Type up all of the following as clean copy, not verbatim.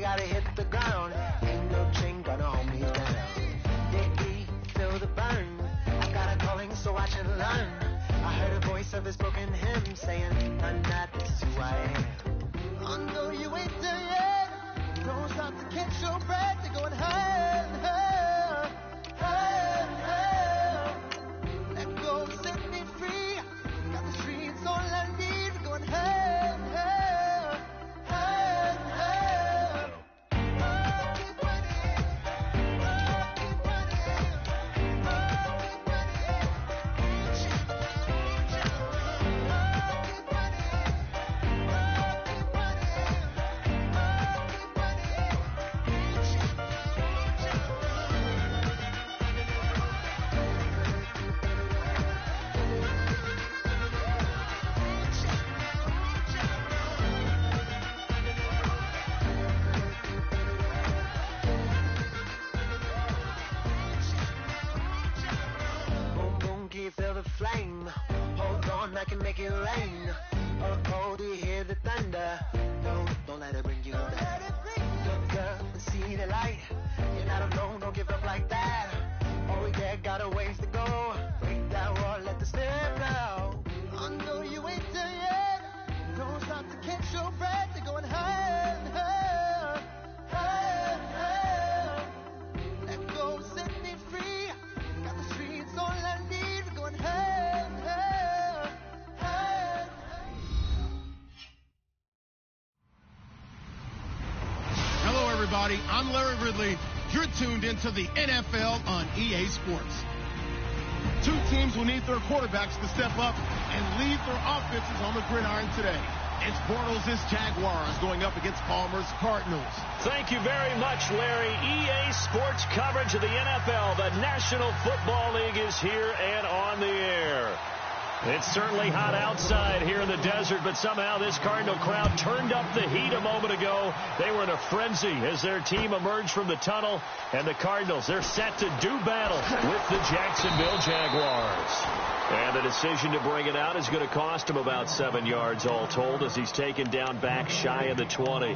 gotta hit the ground. Ain't no chain gonna hold me down. Dig, feel the burn. I got a calling, so I should learn. I heard a voice of his broken hymn saying, I'm not, this is who I am. I know you ain't there yet. Don't stop to catch your breath. You're going higher, higher, higher, higher. Let go, set me free. Got the streets all I need. We're going higher, higher, higher, higher. Keep running, keep running, keep running. Feel the flame. Hold on, I can make it rain. Oh, do you hear the thunder? No, don't let it bring you down. Look up and see the light. You're not alone, don't give up like that. Oh yeah, got a ways to go. Break that wall, let the snare blow. I know you ain't there yet. Don't stop to catch your breath. You're going higher, higher, higher, higher. Let go, set me free. Got the streets all I need. Hello, everybody. I'm Larry Ridley. You're tuned into the NFL on EA Sports. Two teams will need their quarterbacks to step up and lead their offenses on the gridiron today. It's Bortles' Jaguars going up against Palmer's Cardinals. Thank you very much, Larry. EA Sports coverage of the NFL. The National Football League is here and on the air. It's certainly hot outside here in the desert, but somehow this Cardinal crowd turned up the heat a moment ago. They were in a frenzy as their team emerged from the tunnel, and the Cardinals, they're set to do battle with the Jacksonville Jaguars. And the decision to bring it out is going to cost him about 7 yards all told as he's taken down back shy of the 20.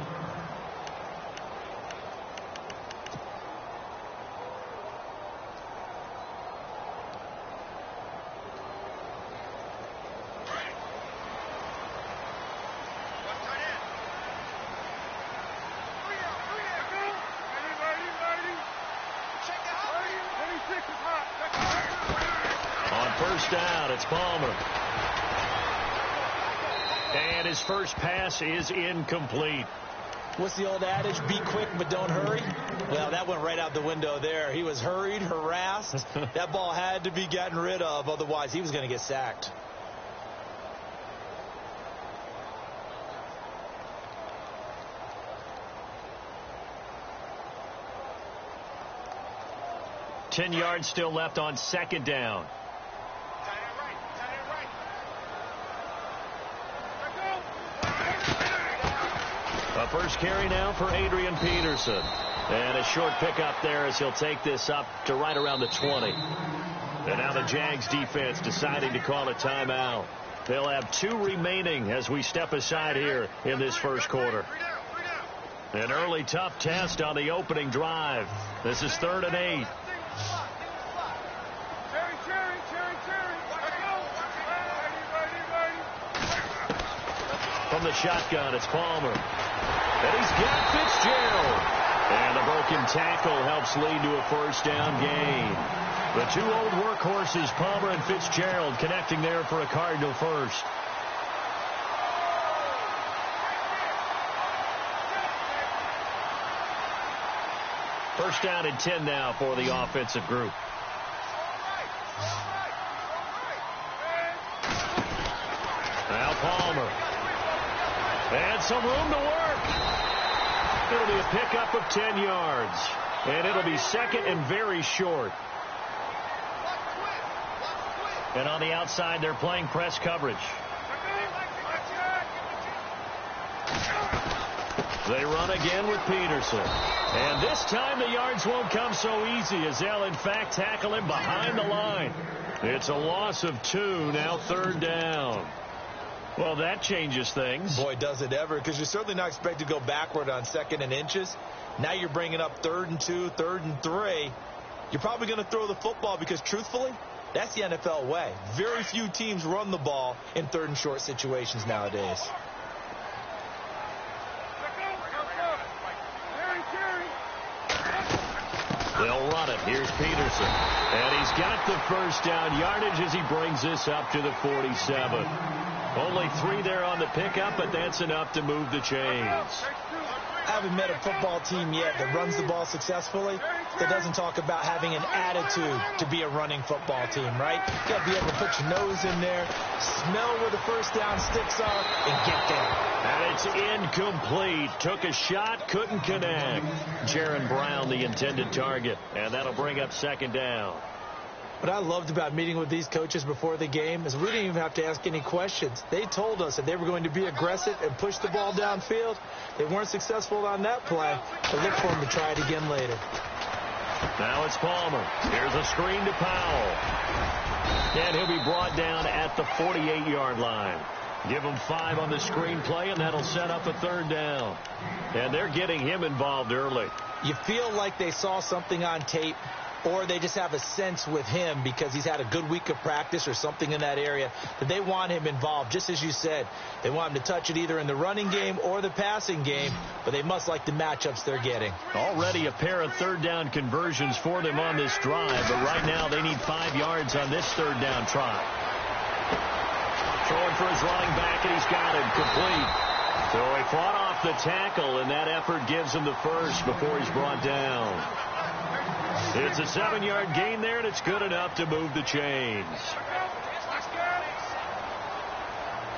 Down, it's Palmer. And his first pass is incomplete. What's the old adage? Be quick, but don't hurry. Well, that went right out the window there. He was hurried, harassed. That ball had to be gotten rid of. Otherwise, he was going to get sacked. Ten yards still left on second down. A first carry now for Adrian Peterson. And a short pickup there as he'll take this up to right around the 20. And now the Jags defense deciding to call a timeout. They'll have 2 remaining as we step aside here in this first quarter. An early tough test on the opening drive. This is 3rd and 8. From the shotgun, it's Palmer. And he's got Fitzgerald. And the broken tackle helps lead to a first down gain. The 2 old workhorses, Palmer and Fitzgerald, connecting there for a Cardinal first. First down and 10 now for the offensive group. Now Palmer. And some room to work. It'll be a pickup of 10 yards. And it'll be second and very short. And on the outside, they're playing press coverage. They run again with Peterson. And this time the yards won't come so easy as they'll, in fact, tackle him behind the line. It's a loss of 2, now 3rd down. Well, that changes things. Boy, does it ever, because you're certainly not expected to go backward on 2nd and inches. Now you're bringing up 3rd and 2, 3rd and 3. You're probably going to throw the football because, truthfully, that's the NFL way. Very few teams run the ball in 3rd and short situations nowadays. They'll run it. Here's Peterson. And he's got the first down yardage as he brings this up to the 47. Only 3 there on the pickup, but that's enough to move the chains. I haven't met a football team yet that runs the ball successfully that doesn't talk about having an attitude to be a running football team, right? You got to be able to put your nose in there, smell where the first down sticks are, and get there. And it's incomplete. Took a shot, couldn't connect. Jaron Brown, the intended target, and that'll bring up 2nd down. What I loved about meeting with these coaches before the game is we didn't even have to ask any questions. They told us that they were going to be aggressive and push the ball downfield. They weren't successful on that play, but look for them to try it again later. Now it's Palmer. Here's a screen to Powell. And he'll be brought down at the 48-yard line. Give him 5 on the screen play, and that'll set up a 3rd down. And they're getting him involved early. You feel like they saw something on tape, or they just have a sense with him because he's had a good week of practice or something in that area that they want him involved. Just as you said, they want him to touch it either in the running game or the passing game, but they must like the matchups they're getting. Already a pair of 3rd down conversions for them on this drive, but right now they need 5 yards on this 3rd down try. Throwing for his running back, and he's got him complete. So he fought off the tackle, and that effort gives him the first before he's brought down. It's a 7-yard gain there, and it's good enough to move the chains.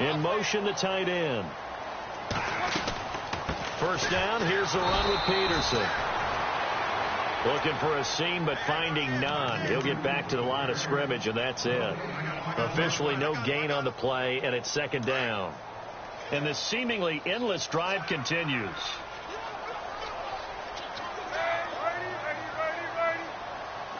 In motion, the tight end. First down, here's the run with Peterson. Looking for a seam, but finding none. He'll get back to the line of scrimmage, and that's it. Officially no gain on the play, and it's 2nd down. And this seemingly endless drive continues.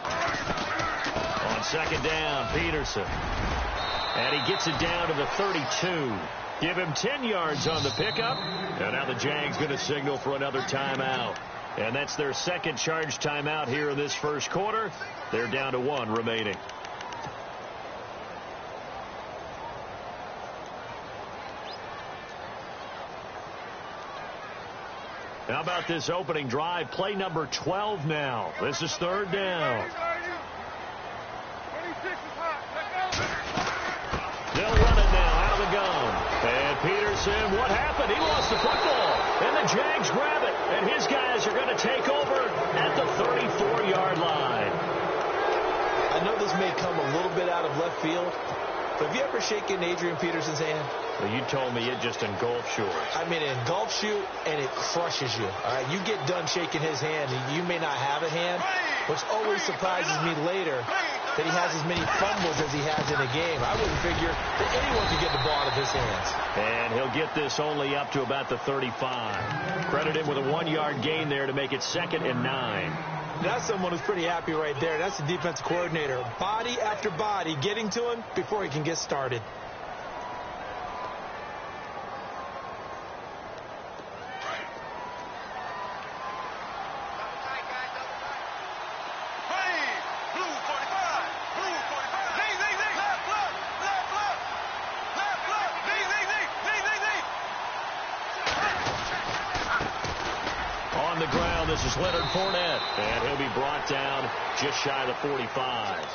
On 2nd down, Peterson. And he gets it down to the 32. Give him 10 yards on the pickup. And now the Jags going to signal for another timeout. And that's their 2nd charge timeout here in this first quarter. They're down to 1 remaining. How about this opening drive? Play number 12 now. This is 3rd down. They'll run it now out of the gun. And Peterson, what happened? He lost the football. And the Jags grab it. And his guys are going to take over at the 34-yard line. I know this may come a little bit out of left field, but have you ever shaken Adrian Peterson's hand? Well, you told me it just engulfs yours. I mean, it engulfs you, and it crushes you. All right, you get done shaking his hand, and you may not have a hand, which always surprises me later that he has as many fumbles as he has in a game. I wouldn't figure that anyone could get the ball out of his hands. And he'll get this only up to about the 35. Credit him with a 1-yard gain there to make it 2nd and 9. That's someone who's pretty happy right there. That's the defensive coordinator. Body after body getting to him before he can get started. This is Leonard Fournette, and he'll be brought down just shy of the 45.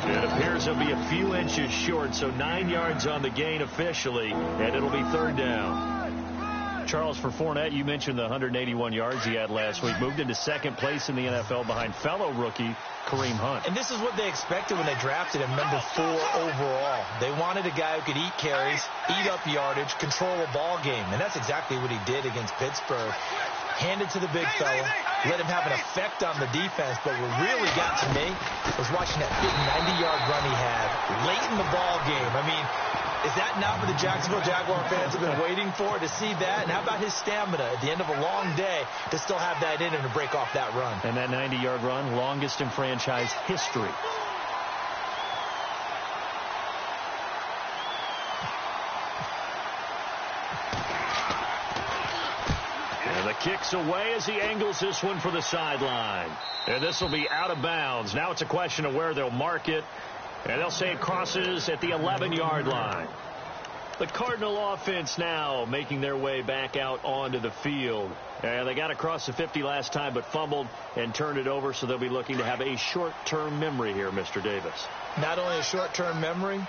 It appears he'll be a few inches short, so 9 yards on the gain officially, and it'll be 3rd down. Charles, for Fournette, you mentioned the 181 yards he had last week. Moved into 2nd place in the NFL behind fellow rookie Kareem Hunt. And this is what they expected when they drafted him, number 4 overall. They wanted a guy who could eat carries, eat up yardage, control a ball game, and that's exactly what he did against Pittsburgh. Handed to the big fella, let him have an effect on the defense. But what really got to me was watching that big 90-yard run he had late in the ball game. I mean, is that not what the Jacksonville Jaguar fans have been waiting for, to see that? And how about his stamina at the end of a long day to still have that in him to break off that run? And that 90-yard run, longest in franchise history. kicks away as he angles this one for the sideline. And this will be out of bounds. Now it's a question of where they'll mark it. And they'll say it crosses at the 11-yard line. The Cardinal offense now making their way back out onto the field. And they got across the 50 last time but fumbled and turned it over, so they'll be looking to have a short-term memory here, Mr. Davis. Not only a short-term memory,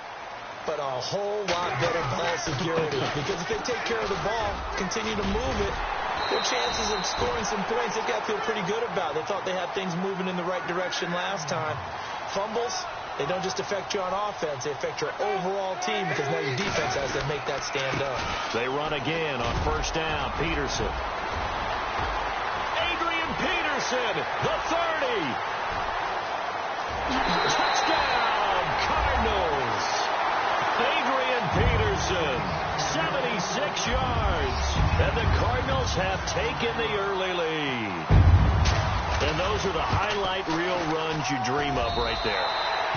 but a whole lot better ball security. Because if they take care of the ball, continue to move it, their chances of scoring some points, they've got to feel pretty good about. They thought they had things moving in the right direction last time. Fumbles, they don't just affect you on offense, they affect your overall team because now your defense has to make that stand up. They run again on first down. Peterson. Adrian Peterson, the 30. Touchdown, Cardinals. Adrian Peterson, 76 yards. And the Cardinals have taken the early lead. And those are the highlight reel runs you dream of right there.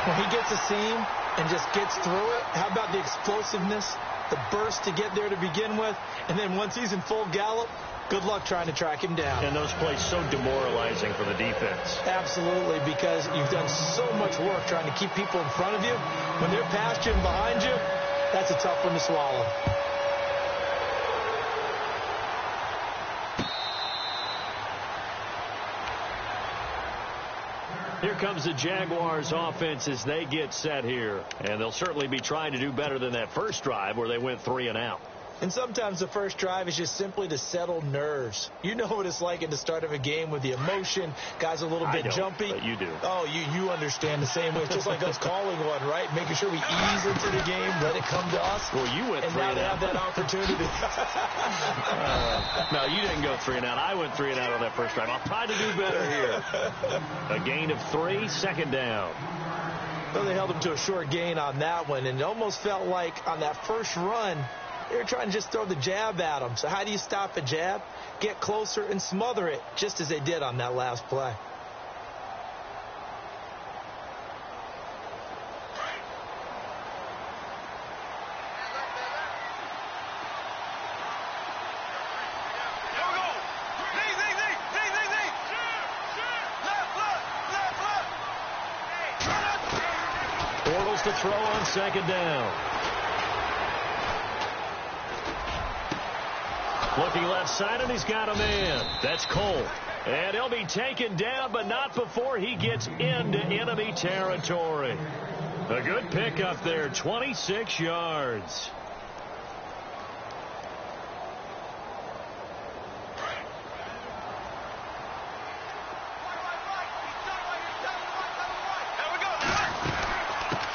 When he gets a seam and just gets through it, how about the explosiveness, the burst to get there to begin with, and then once he's in full gallop, good luck trying to track him down. And those plays so demoralizing for the defense. Absolutely, because you've done so much work trying to keep people in front of you. When they're past you and behind you, that's a tough one to swallow. Here comes the Jaguars offense as they get set here. And they'll certainly be trying to do better than that first drive where they went 3 and out. And sometimes the first drive is just simply to settle nerves. You know what it's like at the start of a game with the emotion. Guys are a little bit jumpy. But you do. Oh, you understand the same way. It's just like us calling one, right? Making sure we ease into the game, let it come to us. Well, you went 3 and out. And now they have that opportunity. No, you didn't go 3 and out. I went 3 and out on that first drive. I'll try to do better here. A gain of 3, second down. Well, they held him to a short gain on that one, and it almost felt like on that first run, they were trying to just throw the jab at him. So how do you stop a jab? Get closer and smother it, just as they did on that last play. Bortles to throw on second down. Looking left side, and he's got a man. That's Cole. And he'll be taken down, but not before he gets into enemy territory. A good pickup there, 26 yards.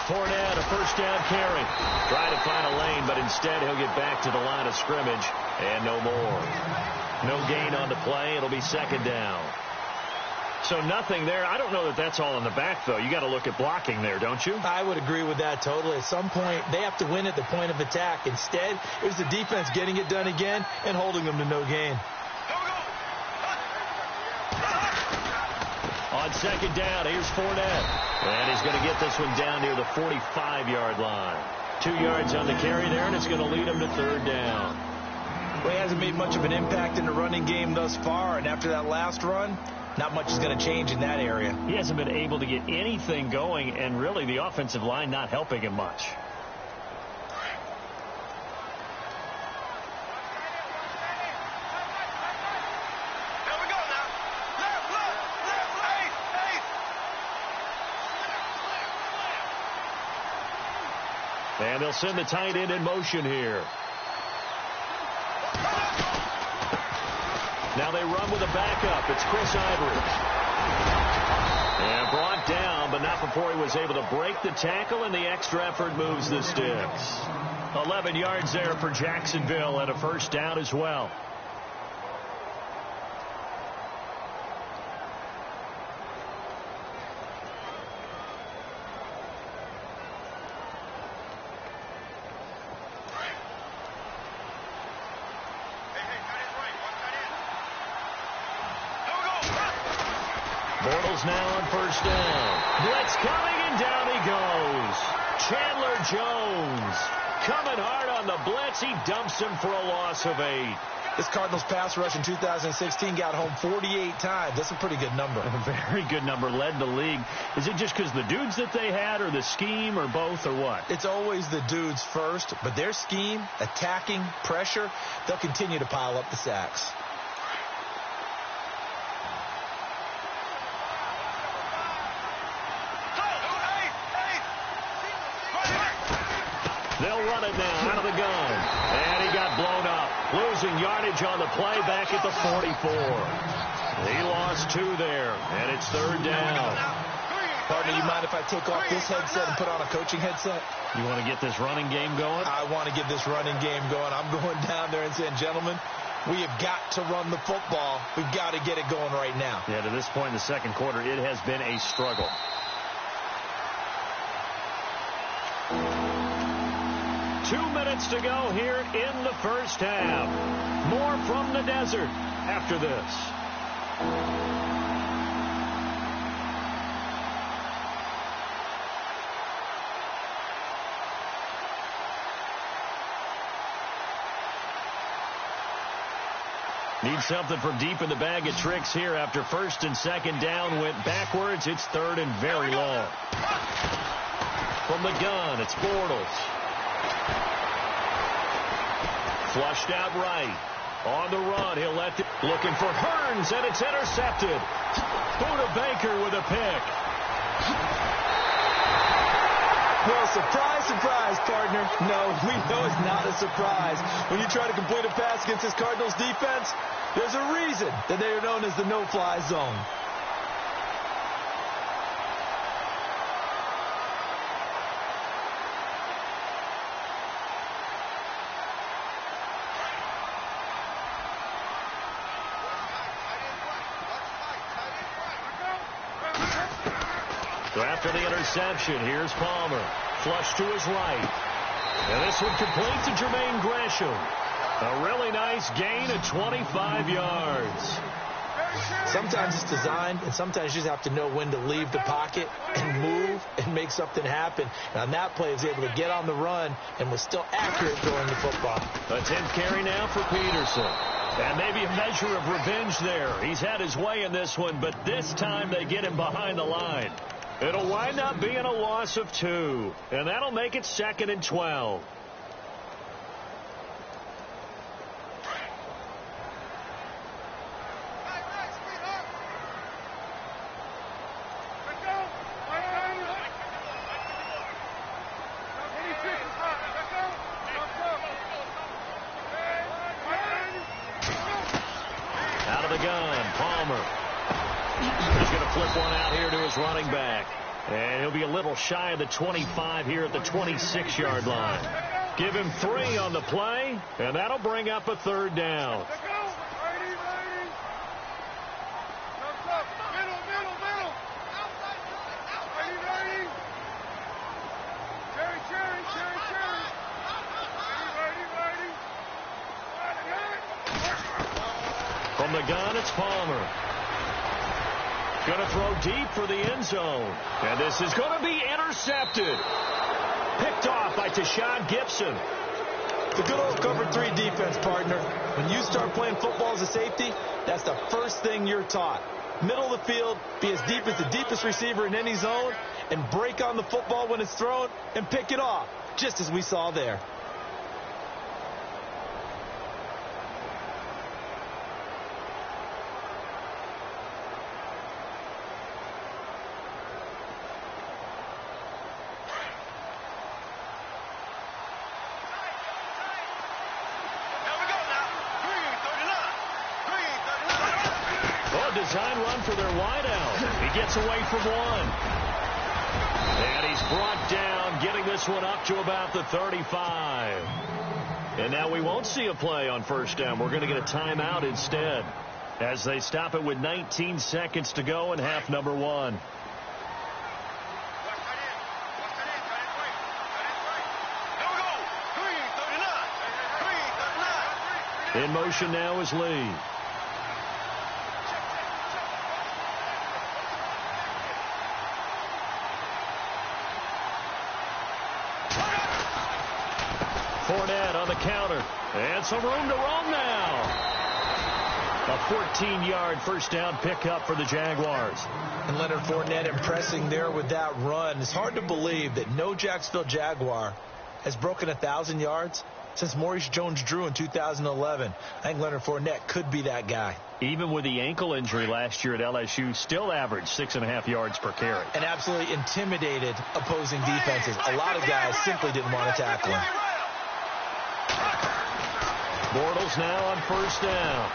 Fournette, a first down carry. Trying to find a lane, but instead he'll get back to the line of scrimmage. And no more. No gain on the play. It'll be second down. So nothing there. I don't know that that's all in the back, though. You got to look at blocking there, don't you? I would agree with that totally. At some point, they have to win at the point of attack. Instead, it was the defense getting it done again and holding them to no gain. On second down, here's Fournette. And he's going to get this one down near the 45-yard line. 2 yards on the carry there, and it's going to lead him to third down. Well, he hasn't made much of an impact in the running game thus far, and after that last run, not much is going to change in that area. He hasn't been able to get anything going, and really the offensive line not helping him much. And they'll send the tight end in motion here. Now they run with a backup. It's Chris Ivory. And brought down, but not before he was able to break the tackle, and the extra effort moves the sticks. 11 yards there for Jacksonville, and a first down as well. Bortles now on first down. Blitz coming, and down he goes. Chandler Jones coming hard on the blitz. He dumps him for a loss of 8. This Cardinals pass rush in 2016 got home 48 times. That's a pretty good number. A very good number, led the league. Is it just because the dudes that they had, or the scheme, or both, or what? It's always the dudes first, but their scheme, attacking, pressure, they'll continue to pile up the sacks. They'll run it now out of the gun. And he got blown up. Losing yardage on the play back at the 44. He lost 2 there, and it's 3rd down. Partner, you mind if I take off this headset and put on a coaching headset? You want to get this running game going? I want to get this running game going. I'm going down there and saying, gentlemen, we have got to run the football. We've got to get it going right now. Yeah, to this point in the second quarter, it has been a struggle. Two minutes to go here in the first half. More from the desert after this. Need something from deep in the bag of tricks here after 1st and 2nd down went backwards. It's 3rd and very long. From the gun, it's Bortles. Flushed out right. On the run, he'll let it. Looking for Hearns, and it's intercepted. Buda Baker with a pick. Well, surprise, surprise, partner. No, we know it's not a surprise. When you try to complete a pass against this Cardinals defense, there's a reason that they are known as the no-fly zone. So after the interception, here's Palmer. Flush to his right. And this one complete to Jermaine Gresham. A really nice gain of 25 yards. Sometimes it's designed, and sometimes you just have to know when to leave the pocket and move and make something happen. And on that play, he was able to get on the run and was still accurate throwing the football. A 10th carry now for Peterson. And maybe a measure of revenge there. He's had his way in this one, but this time they get him behind the line. It'll wind up being a loss of 2, and that'll make it 2nd and 12. Out of the gun, Palmer. He's going to flip one out here to his running back. And he'll be a little shy of the 25 here at the 26-yard line. Give him 3 on the play, and that'll bring up a 3rd down. From the gun, it's Palmer. Going to throw deep for the end zone. And this is going to be intercepted. Picked off by Tashawn Gibson. The good old cover 3 defense, partner. When you start playing football as a safety, that's the first thing you're taught. Middle of the field, be as deep as the deepest receiver in any zone, and break on the football when it's thrown and pick it off, just as we saw there. Design run for their wideout. He gets away from one. And he's brought down, getting this one up to about the 35. And now we won't see a play on 1st down. We're going to get a timeout instead as they stop it with 19 seconds to go in half number 1. In motion now is Lee. Fournette on the counter. And some room to roam now. A 14-yard first down pickup for the Jaguars. And Leonard Fournette impressing there with that run. It's hard to believe that no Jacksonville Jaguar has broken 1,000 yards since Maurice Jones-Drew in 2011. I think Leonard Fournette could be that guy. Even with the ankle injury last year at LSU, still averaged 6.5 yards per carry. And absolutely intimidated opposing defenses. A lot of guys simply didn't want to tackle him. Bortles now on first down.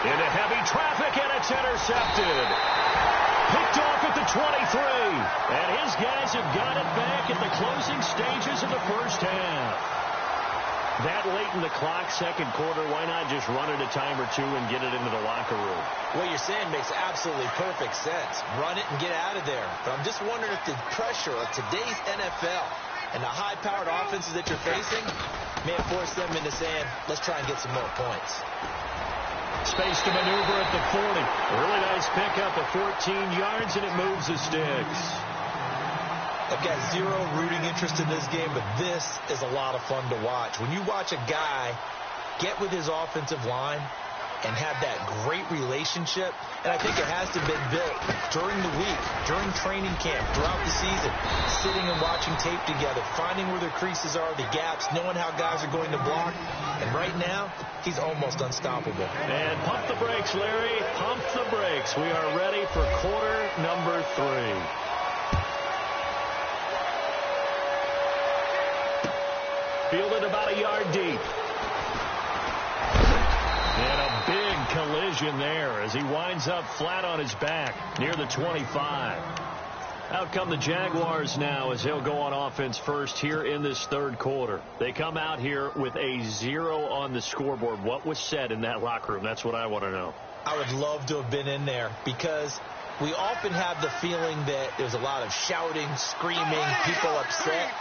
Into heavy traffic, and it's intercepted. Picked off at the 23. And his guys have got it back at the closing stages of the first half. That late in the clock, second quarter, why not just run it a time or two and get it into the locker room? What you're saying makes absolutely perfect sense. Run it and get out of there. But I'm just wondering if the pressure of today's NFL and the high-powered offenses that you're facing may have forced them into saying, let's try and get some more points. Space to maneuver at the 40. Really nice pickup of 14 yards, and it moves the sticks. I've got zero rooting interest in this game, but this is a lot of fun to watch. When you watch a guy get with his offensive line and have that great relationship, and I think it has to have been built during the week, during training camp, throughout the season, sitting and watching tape together, finding where the creases are, the gaps, knowing how guys are going to block. And right now, he's almost unstoppable. And pump the brakes, Larry. Pump the brakes. We are ready for quarter number 3. Fielded about a yard deep. And a big collision there as he winds up flat on his back near the 25. Out come the Jaguars now as they'll go on offense first here in this third quarter. They come out here with a 0 on the scoreboard. What was said in that locker room? That's what I want to know. I would love to have been in there because we often have the feeling that there's a lot of shouting, screaming, people upset.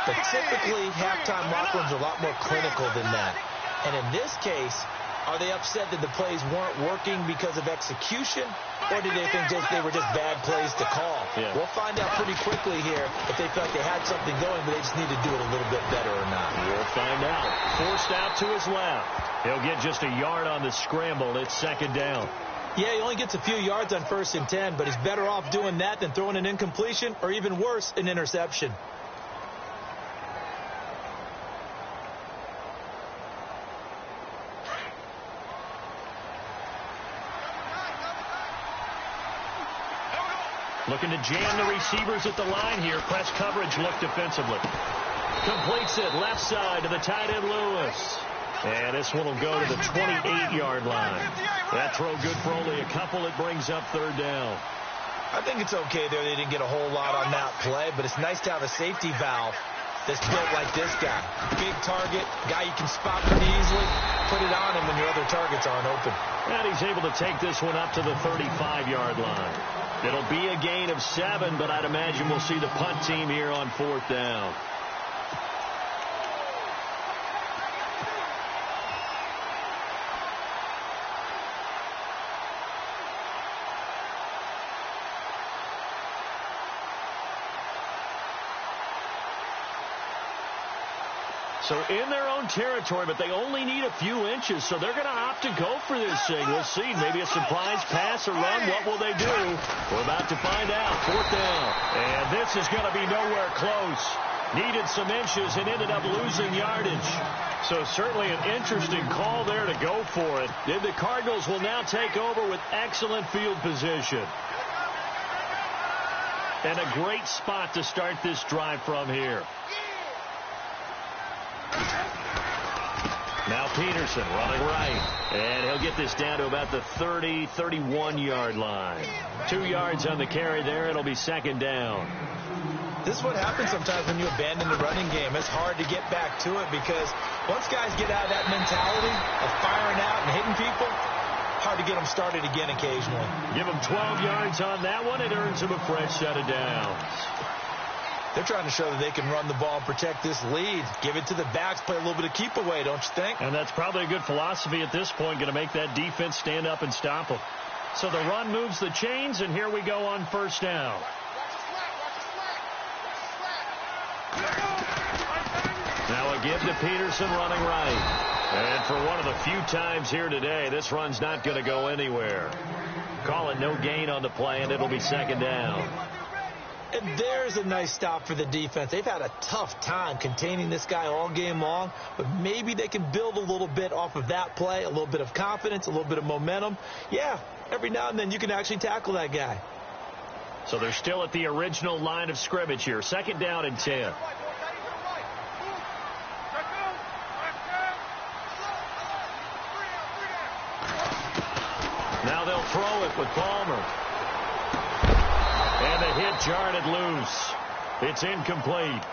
But typically, halftime locker rooms are a lot more clinical than that. And in this case, are they upset that the plays weren't working because of execution? Or did they think they were just bad plays to call? Yeah. We'll find out pretty quickly here if they felt they had something going, but they just need to do it a little bit better or not. We'll find out. Forced out to his left. He'll get just a yard on the scramble. It's second down. Yeah, he only gets a few yards on 1st and 10, but he's better off doing that than throwing an incompletion or even worse, an interception. Looking to jam the receivers at the line here. Press coverage look defensively. Completes it left side to the tight end Lewis. And this one will go to the 28-yard line. That throw good for only a couple. It brings up third down. I think it's okay there. They didn't get a whole lot on that play, but it's nice to have a safety valve that's built like this guy. Big target, guy you can spot pretty easily. Put it on him when your other targets aren't open. And he's able to take this one up to the 35-yard line. It'll be a gain of 7, but I'd imagine we'll see the punt team here on 4th down. So in their own territory, but they only need a few inches, so they're going to opt to go for this thing. We'll see. Maybe a surprise pass or run. What will they do? We're about to find out. 4th down. And this is going to be nowhere close. Needed some inches and ended up losing yardage. So certainly an interesting call there to go for it. Then the Cardinals will now take over with excellent field position. And a great spot to start this drive from here. Now Peterson running right. And he'll get this down to about the 30, 31-yard line. 2 yards on the carry there. It'll be second down. This is what happens sometimes when you abandon the running game. It's hard to get back to it because once guys get out of that mentality of firing out and hitting people, hard to get them started again occasionally. Give them 12 yards on that one. It earns them a fresh set of downs. They're trying to show that they can run the ball and protect this lead. Give it to the backs, play a little bit of keep away, don't you think? And that's probably a good philosophy at this point, going to make that defense stand up and stop them. So the run moves the chains, and here we go on first down. Now a give to Peterson running right. And for one of the few times here today, this run's not going to go anywhere. Call it no gain on the play, and it'll be second down. And there's a nice stop for the defense. They've had a tough time containing this guy all game long, but maybe they can build a little bit off of that play, a little bit of confidence, a little bit of momentum. Yeah, every now and then you can actually tackle that guy. So they're still at the original line of scrimmage here. Second down and 10. Now they'll throw it with Palmer. And the hit jarred it loose. It's incomplete.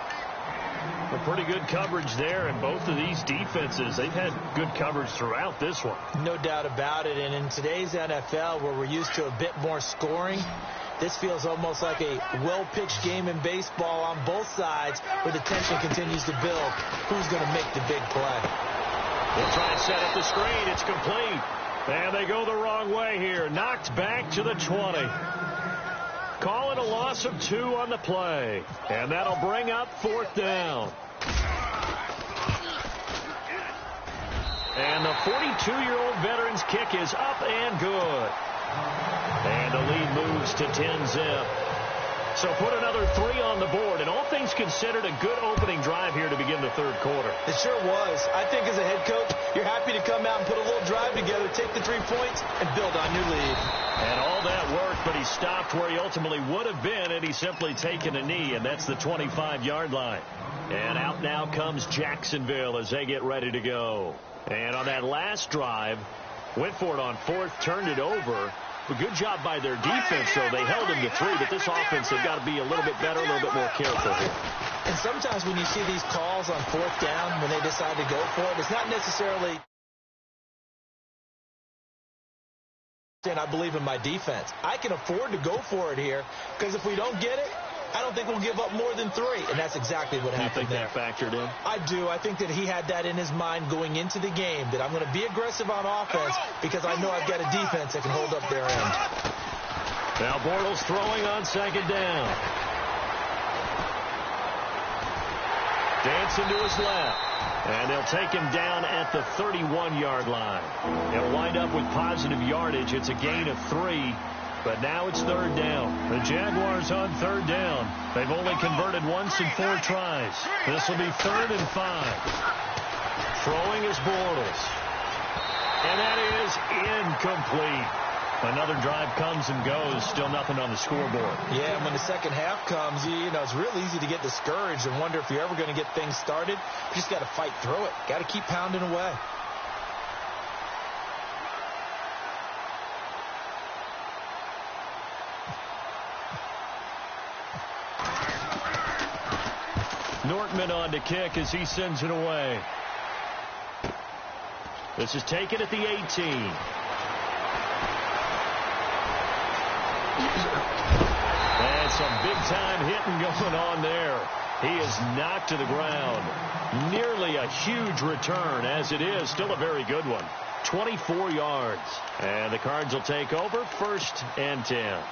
A pretty good coverage there, and both of these defenses, they've had good coverage throughout this one. No doubt about it, and in today's NFL, where we're used to a bit more scoring, this feels almost like a well-pitched game in baseball on both sides, where the tension continues to build. Who's going to make the big play? They'll try and set up the screen. It's complete. And they go the wrong way here. Knocked back to the 20. Call it a loss of 2 on the play. And that'll bring up fourth down. And the 42-year-old veteran's kick is up and good. And the lead moves to 10-zip. So put another 3 on the board. And all things considered, a good opening drive here to begin the third quarter. It sure was. I think as a head coach, you're happy to come out and put a little drive together, take the 3 points, and build on your lead. And all that worked, but he stopped where he ultimately would have been, and he's simply taken a knee, and that's the 25-yard line. And out now comes Jacksonville as they get ready to go. And on that last drive, went for it on fourth, turned it over. A good job by their defense, though. They held him to 3, but this offense, they've got to be a little bit better, a little bit more careful here. And sometimes when you see these calls on fourth down, when they decide to go for it, it's not necessarily saying I believe in my defense. I can afford to go for it here, because if we don't get it, I don't think we'll give up more than 3, and that's exactly what happened there. You think that factored in? I do. I think that he had that in his mind going into the game, that I'm going to be aggressive on offense because I know I've got a defense that can hold up their end. Now Bortles throwing on second down. Dancing to his left. And they'll take him down at the 31-yard line. He'll wind up with positive yardage. It's a gain of 3. But now it's third down. The Jaguars on third down. They've only converted once in 4 tries. This will be 3rd and 5. Throwing is Bortles. And that is incomplete. Another drive comes and goes. Still nothing on the scoreboard. Yeah, and when the second half comes, you know, it's real easy to get discouraged and wonder if you're ever going to get things started. You just got to fight through it. Got to keep pounding away. Nortman on to kick as he sends it away. This is taken at the 18. And some big-time hitting going on there. He is knocked to the ground. Nearly a huge return, as it is. Still a very good one. 24 yards. And the Cards will take over, 1st and 10.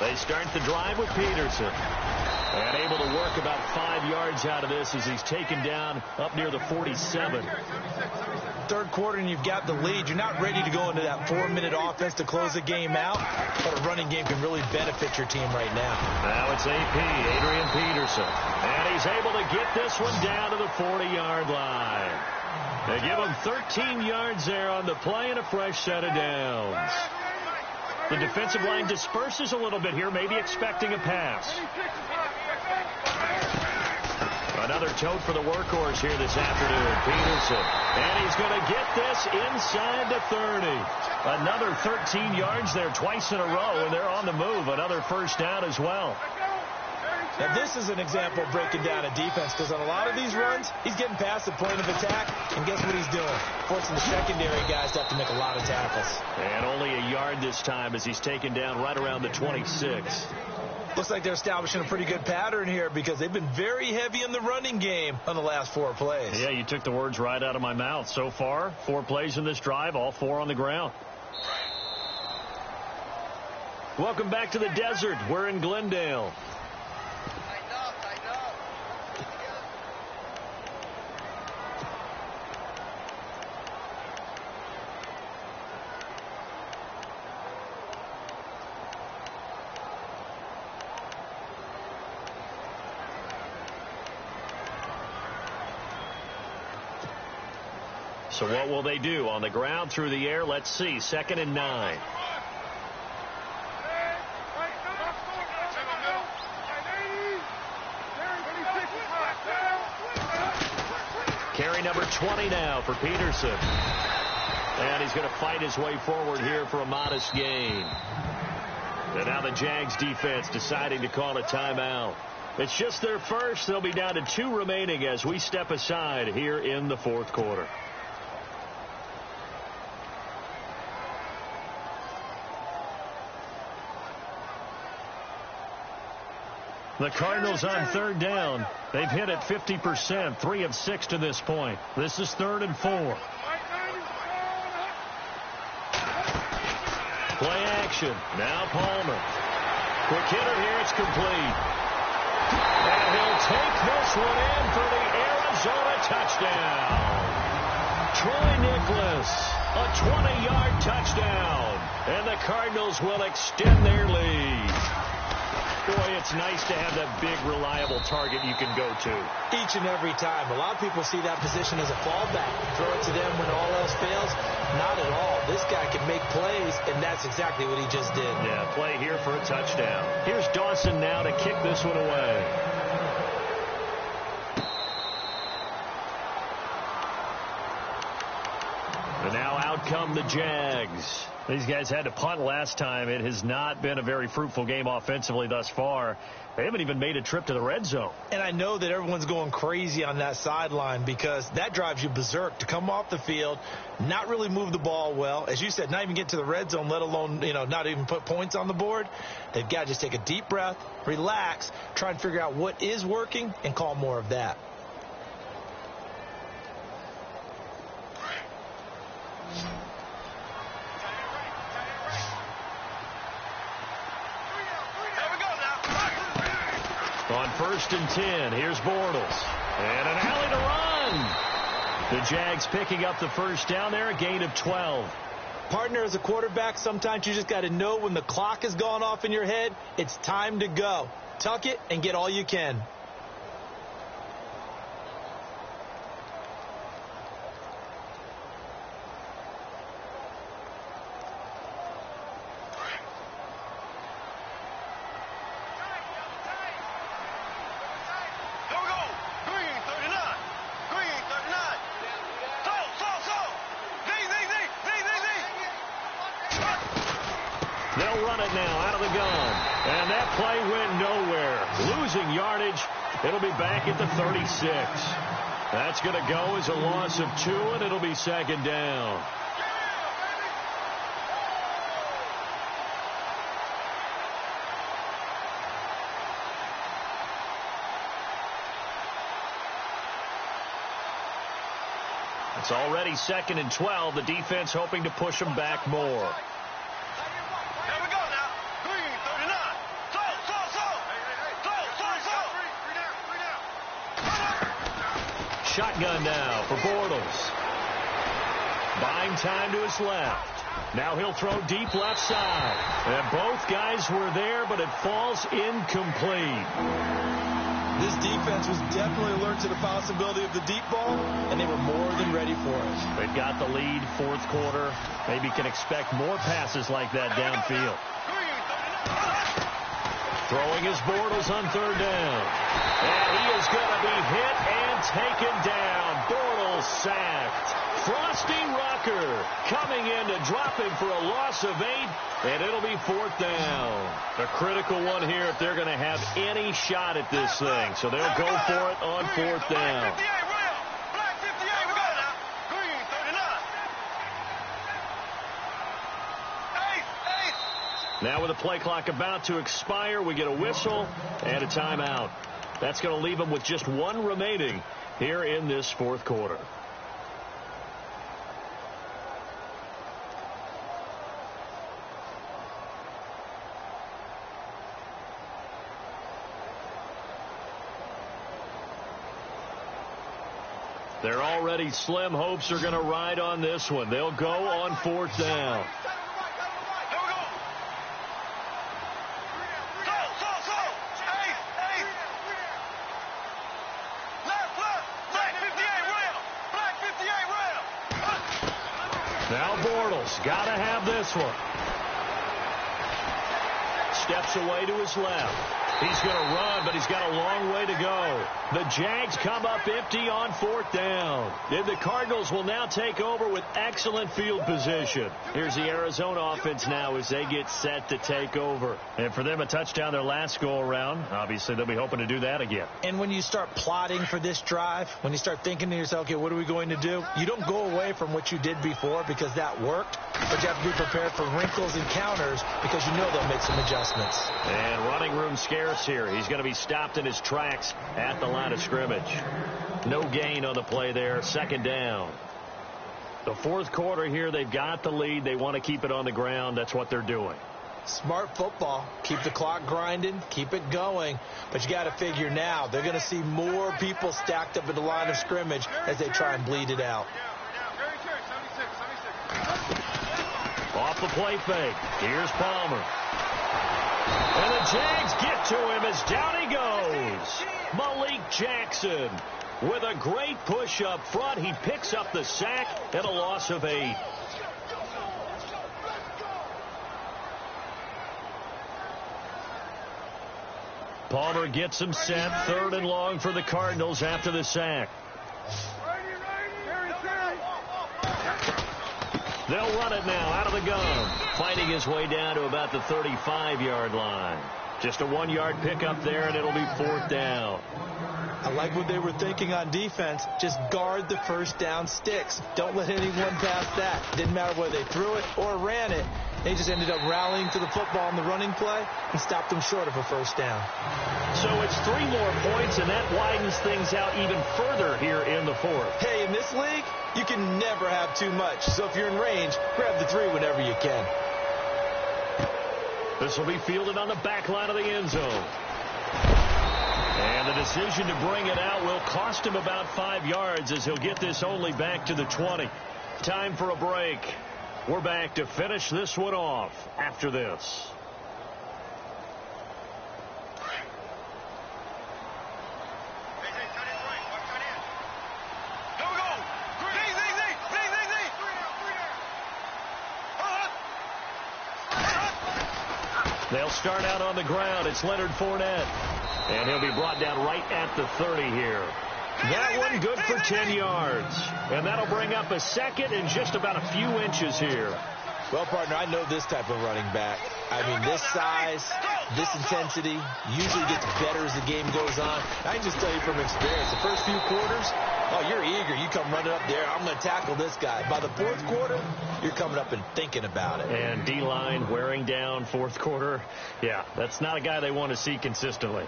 They start the drive with Peterson. And able to work about 5 yards out of this as he's taken down up near the 47. Third quarter and you've got the lead. You're not ready to go into that 4-minute offense to close the game out, but a running game can really benefit your team right now. Now it's AP, Adrian Peterson. And he's able to get this one down to the 40-yard line. They give him 13 yards there on the play and a fresh set of downs. The defensive line disperses a little bit here, maybe expecting a pass. Another tote for the workhorse here this afternoon, Peterson. And he's going to get this inside the 30. Another 13 yards there twice in a row, and they're on the move. Another first down as well. Now, this is an example of breaking down a defense, because on a lot of these runs, he's getting past the point of attack, and guess what he's doing? Forcing the secondary guys to have to make a lot of tackles. And only a yard this time as he's taken down right around the 26. Looks like they're establishing a pretty good pattern here because they've been very heavy in the running game on the last 4 plays. Yeah, you took the words right out of my mouth. So far, 4 plays in this drive, all 4 on the ground. Welcome back to the desert. We're in Glendale. So what will they do? On the ground, through the air, let's see. 2nd and 9. Carry number 20 now for Peterson. And he's going to fight his way forward here for a modest gain. And now the Jags defense deciding to call a timeout. It's just their first. They'll be down to 2 remaining as we step aside here in the 4th quarter. The Cardinals on 3rd down. They've hit it 50%, 3 of 6 to this point. This is 3rd and 4. Play action. Now Palmer. Quick hitter here. It's complete. And he'll take this one in for the Arizona touchdown. Troy Nicholas, a 20-yard touchdown. And the Cardinals will extend their lead. Boy, it's nice to have that big, reliable target you can go to. Each and every time. A lot of people see that position as a fallback. Throw it to them when all else fails. Not at all. This guy can make plays, and that's exactly what he just did. Yeah, play here for a touchdown. Here's Dawson now to kick this one away. And now out come the Jags. These guys had to punt last time. It has not been a very fruitful game offensively thus far. They haven't even made a trip to the red zone. And I know that everyone's going crazy on that sideline because that drives you berserk to come off the field, not really move the ball well. As you said, not even get to the red zone, let alone, not even put points on the board. They've got to just take a deep breath, relax, try and figure out what is working and call more of that. On 1st and 10, here's Bortles. And an alley to run. The Jags picking up the first down there, a gain of 12. Partner, as a quarterback, sometimes you just got to know when the clock has gone off in your head, it's time to go. Tuck it and get all you can. They'll run it now out of the gun. And that play went nowhere. Losing yardage. It'll be back at the 36. That's going to go as a loss of 2, and it'll be 2nd down. It's already 2nd and 12. The defense hoping to push them back more. Shotgun now for Bortles. Buying time to his left. Now he'll throw deep left side. And both guys were there, but it falls incomplete. This defense was definitely alert to the possibility of the deep ball, and they were more than ready for it. They've got the lead, 4th quarter. Maybe can expect more passes like that downfield. Throwing his Bortles on 3rd down. And he is going to be hit and taken down. Bortles sacked. Frosty Rucker coming in to drop him for a loss of 8, and it'll be 4th down. A critical one here if they're going to have any shot at this thing. So they'll go for it on 4th down. Now with the play clock about to expire, we get a whistle and a timeout. That's going to leave them with just one remaining here in this fourth quarter. Their already slim hopes are going to ride on this one. They'll go on fourth down. Now Bortles got to have this one. Steps away to his left. He's going to run, but he's got a long way to go. The Jags come up empty on fourth down. And the Cardinals will now take over with excellent field position. Here's the Arizona offense now as they get set to take over. And for them, a touchdown their last go-around. Obviously, they'll be hoping to do that again. And when you start plotting for this drive, when you start thinking to yourself, okay, what are we going to do? You don't go away from what you did before because that worked. But you have to be prepared for wrinkles and counters because you know they'll make some adjustments. And running room scarce here. He's going to be stopped in his tracks at the line of scrimmage. No gain on the play there. Second down. The fourth quarter here, they've got the lead. They want to keep it on the ground. That's what they're doing. Smart football. Keep the clock grinding. Keep it going. But you got to figure now they're going to see more people stacked up at the line of scrimmage as they try and bleed it out. Off the play fake. Here's Palmer. And the Jags get to him as down he goes. Malik Jackson with a great push up front. He picks up the sack and a loss of 8. Palmer gets him set. Third and long for the Cardinals after the sack. They'll run it now out of the gun. Fighting his way down to about the 35-yard line. Just a 1-yard pickup there, and it'll be fourth down. I like what they were thinking on defense. Just guard the first down sticks. Don't let anyone pass that. Didn't matter whether they threw it or ran it. They just ended up rallying to the football in the running play and stopped them short of a first down. So it's 3 more points, and that widens things out even further here in the fourth. Hey, in this league, you can never have too much. So if you're in range, grab the 3 whenever you can. This will be fielded on the back line of the end zone. And the decision to bring it out will cost him about 5 yards as he'll get this only back to the 20. Time for a break. We're back to finish this one off after this. They'll start out on the ground. It's Leonard Fournette. And he'll be brought down right at the 30 here. That one good for 10 yards. And that'll bring up a second and just about a few inches here. Well, partner, I know this type of running back. I mean, this size, this intensity usually gets better as the game goes on. I can just tell you from experience, the first few quarters, oh, you're eager. You come running up there. I'm going to tackle this guy. By the fourth quarter, you're coming up and thinking about it. And D-line wearing down fourth quarter. Yeah, that's not a guy they want to see consistently.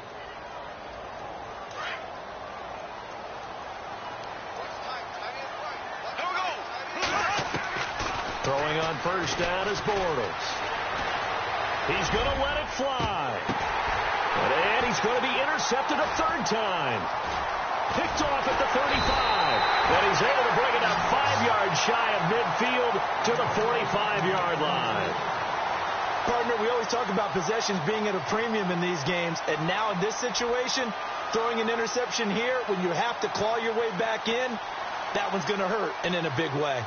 Throwing on first down is Bortles. He's going to let it fly. And he's going to be intercepted a third time. Picked off at the 35. And he's able to bring it up 5 yards shy of midfield to the 45-yard line. Partner, we always talk about possessions being at a premium in these games. And now in this situation, throwing an interception here when you have to claw your way back in, that one's going to hurt, and in a big way.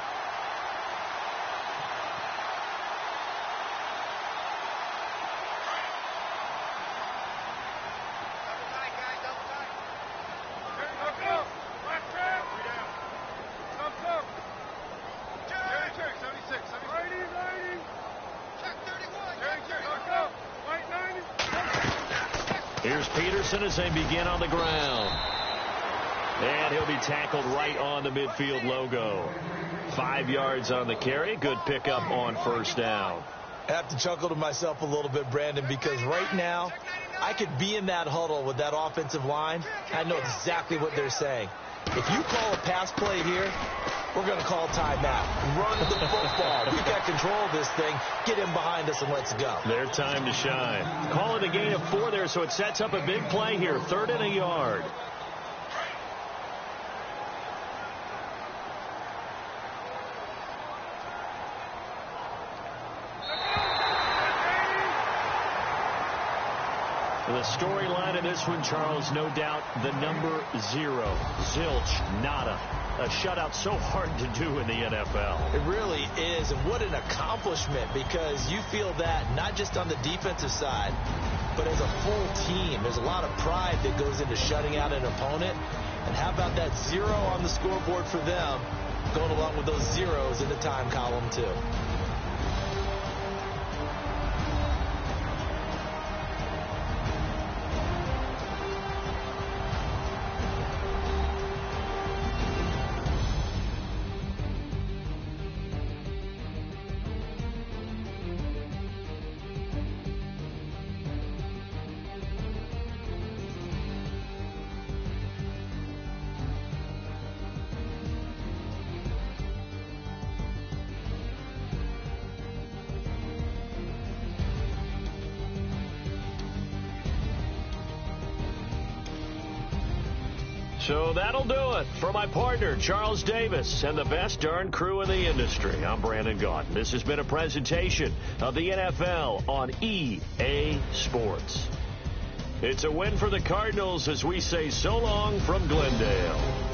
Here's Peterson as they begin on the ground. And he'll be tackled right on the midfield logo. 5 yards on the carry. Good pickup on first down. I have to chuckle to myself a little bit, Brandon, because right now I could be in that huddle with that offensive line. I know exactly what they're saying. If you call a pass play here, we're going to call timeout. Run the football. We've got control of this thing. Get him behind us and let's go. Their time to shine. Call it a gain of 4 there, so it sets up a big play here. 3rd and a yard. The storyline of this one, Charles, no doubt the number 0. Zilch, nada. A shutout so hard to do in the NFL. It really is, and what an accomplishment, because you feel that not just on the defensive side, but as a full team. There's a lot of pride that goes into shutting out an opponent. And how about that 0 on the scoreboard for them, going along with those zeros in the time column, too. So that'll do it for my partner, Charles Davis, and the best darn crew in the industry. I'm Brandon Gaudin. This has been a presentation of the NFL on EA Sports. It's a win for the Cardinals as we say so long from Glendale.